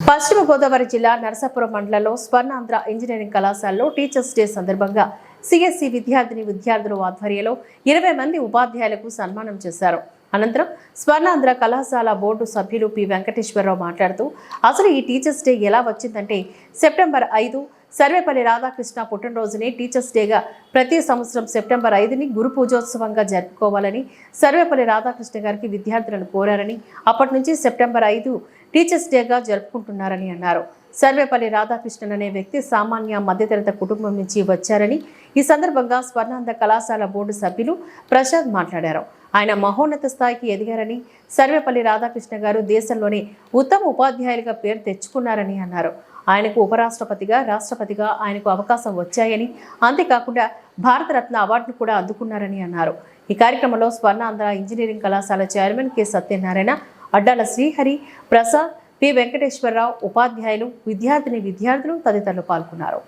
పశ్చిమ గోదావరి జిల్లా నరసాపురం మండలంలో స్వర్ణాంధ్ర ఇంజనీరింగ్ కళాశాలలో టీచర్స్ డే సందర్భంగా సిఎస్సి విద్యార్థుల ఆధ్వర్యంలో 20 మంది ఉపాధ్యాయులకు సన్మానం చేశారు. అనంతరం స్వర్ణాంధ్ర కళాశాల బోర్డు సభ్యులు పి వెంకటేశ్వరరావు మాట్లాడుతూ అసలు ఈ టీచర్స్ డే ఎలా వచ్చిందంటే సెప్టెంబర్ 5 సర్వేపల్లి రాధాకృష్ణ పుట్టినరోజుని టీచర్స్ డేగా ప్రతి సంవత్సరం సెప్టెంబర్ 5ని గురు పూజోత్సవంగా జరుపుకోవాలని సర్వేపల్లి రాధాకృష్ణ గారికి విద్యార్థులను కోరారని అప్పటి నుంచి సెప్టెంబర్ 5 టీచర్స్ డేగా జరుపుకుంటున్నారని అన్నారు. సర్వేపల్లి రాధాకృష్ణన్ అనే వ్యక్తి సామాన్య మధ్యతరగతి కుటుంబం నుంచి వచ్చారని ఈ సందర్భంగా స్వర్ణాంధ్ర కళాశాల బోర్డు సభ్యులు ప్రసాద్ మాట్లాడారు. ఆయన మహోన్నత స్థాయికి ఎదిగారని సర్వేపల్లి రాధాకృష్ణ గారు దేశంలోనే ఉత్తమ ఉపాధ్యాయులుగా పేరు తెచ్చుకున్నారని అన్నారు. ఆయనకు ఉపరాష్ట్రపతిగా రాష్ట్రపతిగా ఆయనకు అవకాశం వచ్చాయని అంతేకాకుండా భారతరత్న అవార్డును కూడా అందుకున్నారని అన్నారు. ఈ కార్యక్రమంలో స్వర్ణాంధ్ర ఇంజనీరింగ్ కళాశాల chairman K Satyanarayana, Addala Srihari, Prasad, P Venkateswararao, ఉపాధ్యాయులు, విద్యార్థులు తదితరులు పాల్గొన్నారు.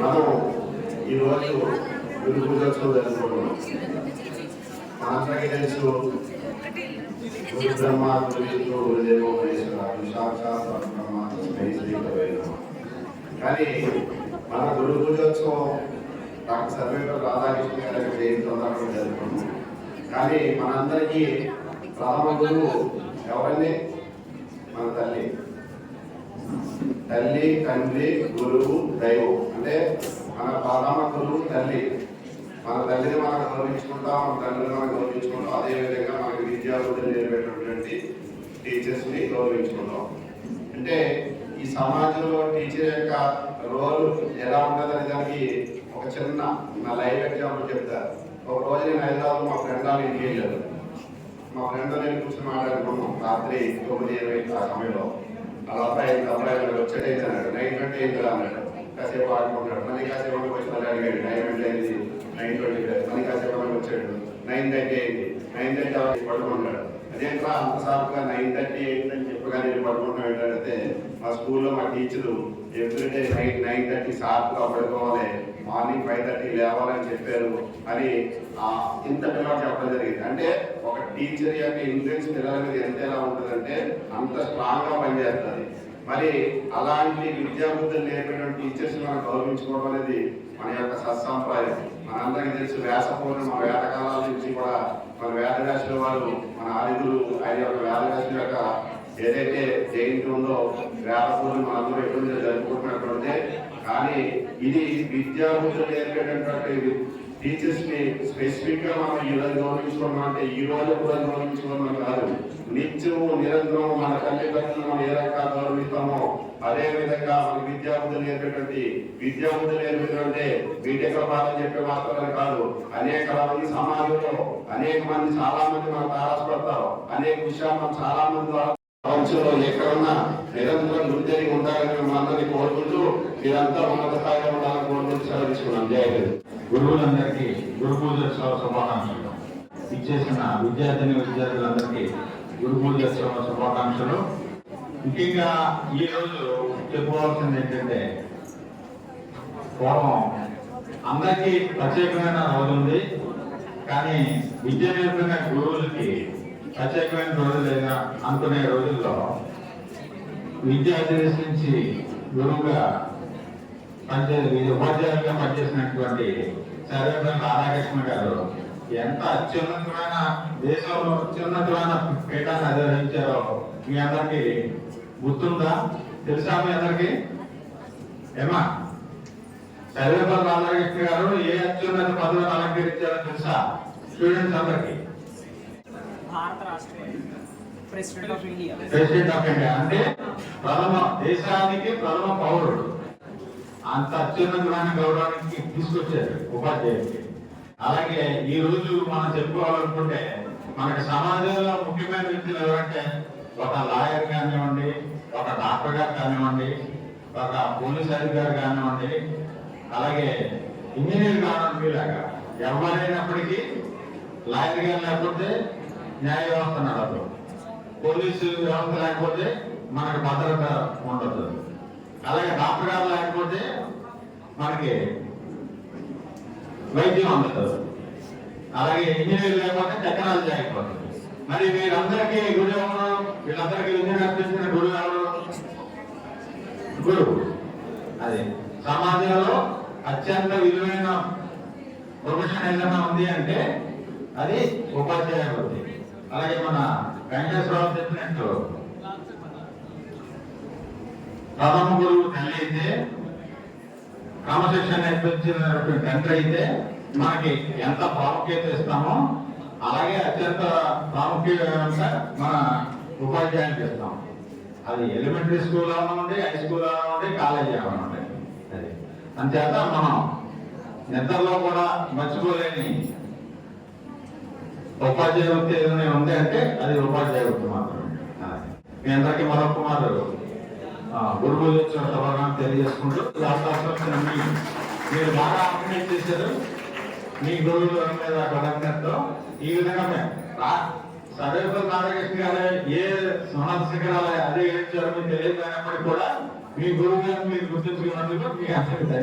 మనం ఈరోజు గురు పూజోత్సవం జరుపుకుంటున్నాం. మనందరికీ తెలుసు గురు బ్రహ్మ గురు విష్ణు గురుదేవో మహేశ్వర సాక్షాత్ పరబ్రహ్మ తస్మై శ్రీ గురవే నమః. కానీ మన గురు పూజోత్సవం డాక్టర్ సర్వేపల్లి రాధాకృష్ణ గారి జయంతి సందర్భంగా జరుపుకుంటున్నాం. కానీ మనందరికీ ప్రథమ గురువు ఎవరండి? మన తల్లి, తండ్రి, గురువు, దైవం. అంటే మన ప్రథమ గురువు తల్లి. మన తల్లిని మనం గౌరవించుకుంటాం, మన తండ్రిని మనం గౌరవించుకుంటాం. అదేవిధంగా మనకి విద్యాబుద్ధులు నేర్పేటటువంటి టీచర్స్ని గౌరవించుకుంటాం. అంటే ఈ సమాజంలో టీచర్ యొక్క రోల్ ఎలా ఉంటుందని దానికి ఒక చిన్న నా లైవ్ ఎగ్జాంపుల్ చెప్తారు. ఒక రోజు నేను హైదరాబాద్ మా ఫ్రెండ్ వాళ్ళ ఇంటికి వెళ్ళాను. మా ఫ్రెండ్ నేను కూర్చొని మాట్లాడుకున్నాం రాత్రి 9:20 ఆ సమయంలో. అలా అబ్బాయి వచ్చేది అన్నాడు. 9:20 అయింది అన్నాడు. కాసేపు ఆడుకుంటాడు. మళ్ళీ కాసేపు వచ్చి మళ్ళీ అడిగాడు. 9:20 అయింది, 9:20 మళ్ళీ కాసేపు వచ్చాడు. 9:30 అయింది, 9:30 పడుకుంటాడు. అదేంట్రా అంత సాఫ్గా 9:30 అయిందని చెప్పగా నేను పడుకుంటాను ఏంటంటే మా స్కూల్లో మా టీచరు ఎవ్రీడే నైట్ 9:30 షార్ప్గా పడుకోవాలి, మార్నింగ్ 5:30 లేవాలని చెప్పారు అని ఇంత పిల్లలు చెప్పడం జరిగింది. అంటే ఒక టీచర్ యొక్క ఇన్ఫ్లుయెన్స్ పిల్లల మీద ఎంత ఎలా ఉంటుందంటే అంత స్ట్రాంగ్గా పనిచేస్తుంది. మరి అలాంటి విద్యాబుద్ధులు నేర్పేటువంటి టీచర్స్ మనం గౌరవించుకోవడం అనేది మన యొక్క సత్సంప్రదాయం. మనందరికీ తెలుసు వ్యాస పౌర్ణమి వేదకాలాల నుంచి కూడా మన వేదవ్యాసుల వారు మన ఆదిగురు ఆయన యొక్క వేదవ్యాసుల యొక్క ఏదైతే జయంతి ఉందో వేద పౌర్ణమి మనందరూ ఎప్పుడు జరుపుకుంటున్నట్టుంటే, కానీ ఇది విద్యాబుద్ధులు నేర్పేటటువంటి టీచర్స్ ని స్పెసిఫిక్ గా మనం ఈరోజు గౌరవించుకోవడం అంటే ఈ రోజు కూడా గౌరవించుకోవడం కాదు, నిత్యము నిరంతరం మన తల్లిదండ్రులను మనం ఏ రకంగా గౌరవిస్తామో అదే విధంగా మన విద్యాబుద్ధులు నేర్పేటువంటి బీటెక్ పాఠం చెప్పే మాత్రమే కాదు, అనేక మంది సమాజంలో అనేక మంది చాలా మంది మనం తారసపడతారు. అనేక విషయాలు మనం చాలా మంది ప్రపంచంలో ఎక్కడున్నా నిరంతరం గురి ఉంటారని మేము అందరినీ కోరుకుంటూ మీరంతా ఉన్నత స్థాయిలో ఉండాలని కోరుకుంటూ సెలవుకున్నాం. జయహింద్. గురువులందరికీ గురు పూజోత్సవ శుభాకాంక్షలు. ఇచ్చేసిన విద్యార్థులందరికీ గురు పూజోత్సవ శుభాకాంక్షలు. ముఖ్యంగా ఈ రోజు చెప్పుకోవాల్సింది ఏంటంటే, పూర్వం అందరికీ ప్రత్యేకమైన రోజు ఉంది, కానీ విద్య నేర్పిన గురువులకి ప్రత్యేకమైన రోజు లేదా అనుకునే రోజుల్లో విద్యార్థి నుంచి గురువుగా ఉపాధ్యాయులుగా పనిచేసినటువంటి సర్వేపల్లి రాధాకృష్ణ గారు ఎంత అత్యున్నతమైన దేశంలో అత్యున్నతమైన పీఠాన్ని అధిరోహించారో మీ అందరికీ గుర్తుందా? తెలుసా మీ అందరికీ? ఏమా సర్వేపల్లి రాధాకృష్ణ గారు ఏ అత్యున్నత పదవిని అలంకరించారో తెలుసా స్టూడెంట్స్ అందరికీ? భారత రాష్ట్రపతి, president of India. President of India అంటే దేశానికి ప్రథమ పౌరుడు. అంత అత్యున్నతమైన గౌరవానికి తీసుకొచ్చారు ఉపాధ్యాయుడికి. అలాగే ఈ రోజు మనం చెప్పుకోవాలనుకుంటే మనకి సమాజంలో ముఖ్యమైన వ్యక్తులు ఎవరంటే ఒక లాయర్ కానివ్వండి, ఒక డాక్టర్ గారు కానివ్వండి, ఒక పోలీస్ అధికారి కానివ్వండి, అలాగే ఇంజనీర్ కానివ్వండి. ఇలాగా ఎవరైనప్పటికీ లాయర్ గారు లేకపోతే న్యాయ వ్యవస్థ నడదు, పోలీసు వ్యవస్థ లేకపోతే మనకి భద్రత ఉండదు, అలాగే డాక్టర్ గారు లేకపోతే మనకి వైద్యం ఉండదు, అలాగే ఇంజనీర్ లేకపోతే టెక్నాలజీ అయిపోతుంది. మరి వీరందరికీ గురువు ఎవరు? వీళ్ళందరికీ విద్య నేర్పించిన గురువు ఎవరు? గురువు. అది సమాజంలో అత్యంత విలువైన ప్రొఫెషన్ ఏదైనా ఉంది అంటే అది ఉపాధ్యాయ వృత్తి. అలాగే మన వెంకటేశ్వరరావు చెప్పినట్టు ప్రథమ గురువు తల్లి అయితే, క్రమశిక్షణ నేర్పించినటువంటి తండ్రి అయితే మనకి ఎంత ప్రాముఖ్యత ఇస్తామో అలాగే అత్యంత ప్రాముఖ్యంగా మన ఉపాధ్యాయులకు ఇస్తాం. అది ఎలిమెంటరీ స్కూల్ అవనండి, హై స్కూల్ అవనండి, కాలేజీ అవనండి. అది అంచేత మనం నిద్రలో కూడా మర్చిపోలేని ఉపాధ్యాయ వృత్తి ఏదైనా ఉంది అంటే అది ఉపాధ్యాయ వృత్తి మాత్రమే. మీ అందరికీ మరొక మారు గురు పూజ శుభాకాంక్షలు తెలియజేసుకుంటూ ఈ అవకాశం మీరు బాగా ఆర్గనైజ్ చేశారు. మీ గురువుల మీద కృతజ్ఞతతో ఈ విధంగా సర్వేపల్లి రాధాకృష్ణ గారు ఏ సమాజ శిఖరాలు అధిగమించారో మీకు తెలియకపోయినప్పటికీ కూడా మీ గురువు గారిని మీరు గుర్తించుకున్నందుకు మీ అందరికీ